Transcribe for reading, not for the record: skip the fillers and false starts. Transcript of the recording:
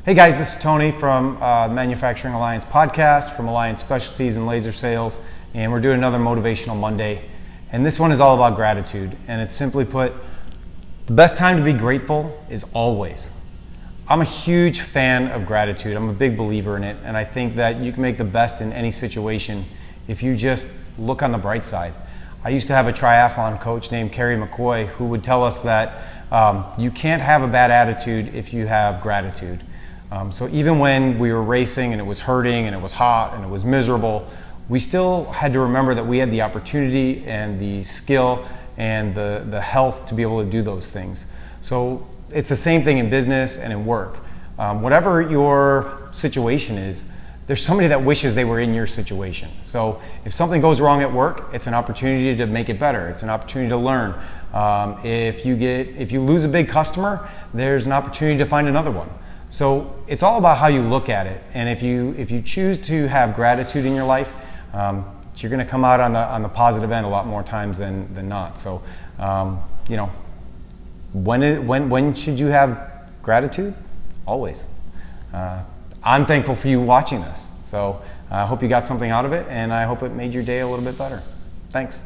Hey guys, this is Tony from Manufacturing Alliance podcast, from Alliance Specialties and Laser Sales, and we're doing another Motivational Monday. And this one is all about gratitude, and it's simply put, the best time to be grateful is always. I'm a huge fan of gratitude. I'm a big believer in it, and I think that you can make the best in any situation if you just look on the bright side. I used to have a triathlon coach named Kerry McCoy who would tell us that you can't have a bad attitude if you have gratitude. So even when we were racing and it was hurting and it was hot and it was miserable, we still had to remember that we had the opportunity and the skill and the health to be able to do those things. So it's the same thing in business and in work. Whatever your situation is, there's somebody that wishes they were in your situation. So if something goes wrong at work, it's an opportunity to make it better. It's an opportunity to learn. If you lose a big customer, there's an opportunity to find another one. So it's all about how you look at it. And if you choose to have gratitude in your life, you're going to come out on the positive end a lot more times than not. So when should you have gratitude? Always. I'm thankful for you watching this. So I hope you got something out of it, and I hope it made your day a little bit better. Thanks.